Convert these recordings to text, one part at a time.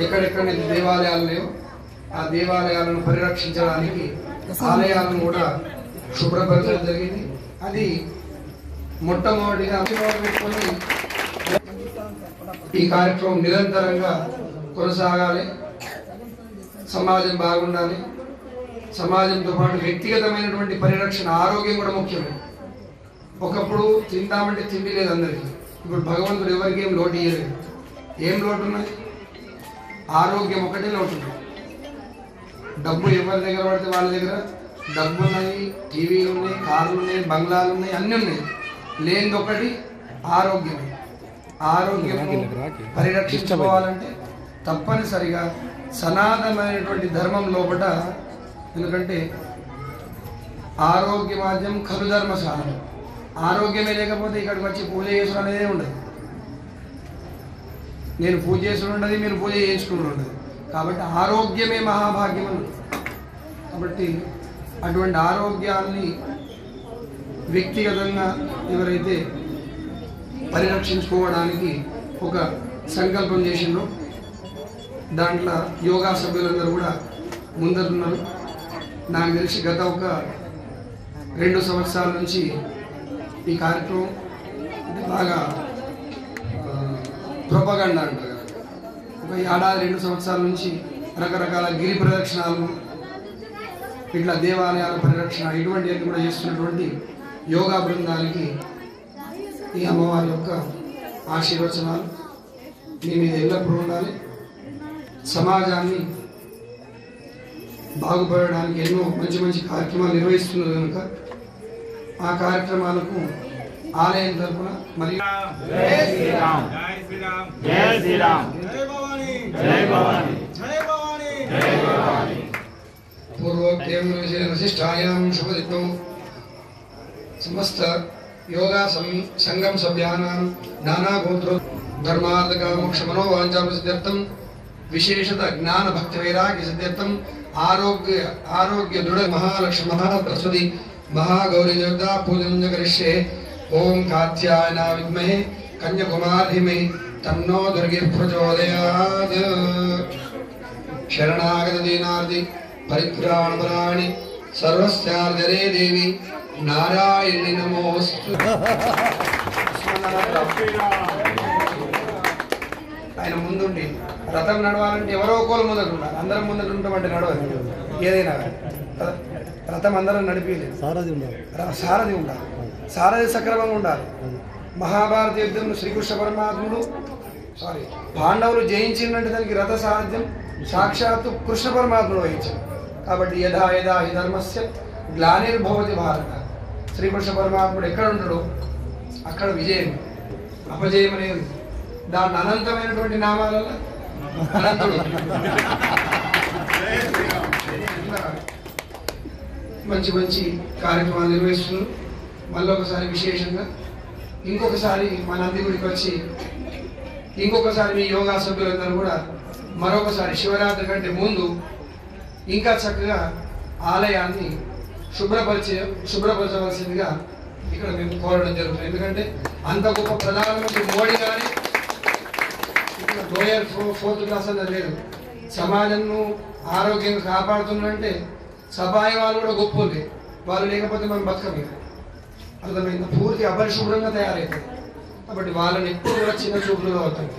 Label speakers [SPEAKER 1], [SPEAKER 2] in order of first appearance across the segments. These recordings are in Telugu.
[SPEAKER 1] ఎక్కడెక్కడైతే దేవాలయాలు లేవో ఆ దేవాలయాలను పరిరక్షించడానికి ఆలయాలను కూడా శుభ్రపరచడం జరిగింది. అది మొట్టమొదటిగా పెట్టుకొని ఈ కార్యక్రమం నిరంతరంగా కొనసాగాలి. సమాజం బాగుండాలి. సమాజంతో పాటు వ్యక్తిగతమైనటువంటి పరిరక్షణ, ఆరోగ్యం కూడా ముఖ్యమే. ఒకప్పుడు తిందామంటే తిండి లేదు అందరికీ. ఇప్పుడు భగవంతుడు ఎవరికి ఏం లోటు ఇయ్యలేదు. ఏం లోటు ఉన్నది? ఆరోగ్యం ఒకటే లోటు ఉంది. డబ్బు ఎవరి దగ్గర పడితే వాళ్ళ దగ్గర డబ్బు ఉన్నాయి, టీవీలు ఉన్నాయి, కార్లు ఉన్నాయి, బంగ్లాలు ఉన్నాయి, అన్నీ ఉన్నాయి. లేనిది ఒకటి ఆరోగ్యం. ఆరోగ్యం పరిరక్షించుకోవాలంటే తప్పనిసరిగా సనాతనమైనటువంటి ధర్మం లోపల, ఎందుకంటే ఆరోగ్యమాద్యం ఖలు ధర్మ సాధనం. ఆరోగ్యమే లేకపోతే ఇక్కడికి వచ్చి పూజ చేసుడు అనేదే ఉండదు. నేను పూజ చేసుడు ఉండదు, మీరు పూజ చేసుకుని ఉండదు. కాబట్టి ఆరోగ్యమే మహాభాగ్యం అన్నది. కాబట్టి అటువంటి ఆరోగ్యాన్ని వ్యక్తిగతంగా ఎవరైతే పరిరక్షించుకోవడానికి ఒక సంకల్పం చేసిండ్రో దాంట్లో యోగా సభ్యులందరూ కూడా ముందరున్నారు. నాకు తెలిసి గత ఒక 2 సంవత్సరాల నుంచి ఈ కార్యక్రమం అంటే బాగా ప్రొపగండా అంటారు కదా, ఒక ఏడాది 2 సంవత్సరాల నుంచి రకరకాల గిరి ప్రదక్షిణాలు, ఇట్లా దేవాలయాల పరిరక్షణ, ఇటువంటివన్నీ కూడా చేస్తున్నటువంటి యోగా బృందానికి ఈ అమ్మవారి యొక్క ఆశీర్వచనాలు మీ మీద ఎల్లప్పుడూ ఉండాలి. సమాజాన్ని బాగుపడడానికి ఎన్నో మంచి మంచి కార్యక్రమాలు నిర్వహిస్తున్నారు కనుక ఆ కార్యక్రమాలకు ఆలయం తరఫున మరియు పూర్వోక్తేయం శుభదిత్వం సమస్త యోగా సంఘం సభ్యానాం నానా గోత్ర ధర్మార్థ మోక్ష మనోవాంఛాసిద్ధ్యర్థం విశేషత జ్ఞాన భక్తి వైరాగ్య సిద్ధ్యర్థం ఆరోగ్య దృఢ మహాలక్ష్మి మహాసరస్వతి महागौरी देवता पूजन करिष्ये। ओम कात्यायन विद्महे कन्याकुमारी धीमहि तन्नो दुर्गे प्रचोदयात्। शरणागत दीनार्ति परित्राणपरायणि सर्वस्यार्धरे देवी नारायणी नमोस्तु। ఆయన ముందుండి రథం నడవాలంటే ఎవరో ఒకరు ముందట ఉండాలి. అందరం ముందట ఉంటామంటే నడవదు ఏదైనా. రథం అందరం నడిపేయలేదు. సారథి ఉండాలి. సారథి సక్రమంగా ఉండాలి. మహాభారత యుద్ధంలో శ్రీకృష్ణ పరమాత్ముడు పాండవులు జయించినట్టు దానికి రథ సారథ్యం సాక్షాత్తు కృష్ణ పరమాత్ముడు వహించాడు. కాబట్టి యథా యథా హి ధర్మస్య గ్లానిర్భవతి భారత. శ్రీకృష్ణ పరమాత్ముడు ఎక్కడ ఉంటాడో అక్కడ విజయం అపజయం అనేది. దాని అనంతమైనటువంటి నామాలలో అనంతుడు. మంచి మంచి కార్యక్రమాలు నిర్వహిస్తున్నారు. మళ్ళీ ఒకసారి విశేషంగా ఇంకొకసారి మా నందిగుడికి వచ్చి ఇంకొకసారి మీ యోగా సభ్యులందరూ కూడా మరొకసారి శివరాత్రి కంటే ముందు ఇంకా చక్కగా ఆలయాన్ని శుభ్రపరచవలసిందిగా ఇక్కడ మేము కోరడం జరుగుతుంది. ఎందుకంటే అంత గొప్ప ప్రధానమంత్రి మోడీ గారి ఇక్కడ లోయర్ 4th క్లాస్ అన్నది లేదు. సమాజంను ఆరోగ్యంగా కాపాడుతుందంటే సబాయి వాళ్ళు కూడా గొప్ప ఉంది. వాళ్ళు లేకపోతే మనం బతకమే. అర్థమైంది. పూర్తి అపరిశుభ్రంగా తయారవుతుంది. కాబట్టి వాళ్ళని ఎప్పుడు కూడా చిన్న చూపులుగా అవుతుంది.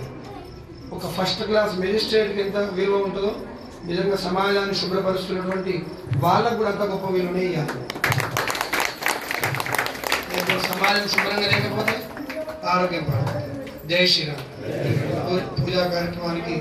[SPEAKER 1] ఒక ఫస్ట్ క్లాస్ మెజిస్ట్రేట్కి ఎంత విలువ ఉంటుందో నిజంగా సమాజాన్ని శుభ్రపరుస్తున్నటువంటి వాళ్ళకు కూడా అంత గొప్ప విలువనే ఇవ్వాలి. సమాజం శుభ్రంగా లేకపోతే ఆరోగ్యం పడుతుంది. జై శ్రీరామ్. పూజా కార్యక్రమానికి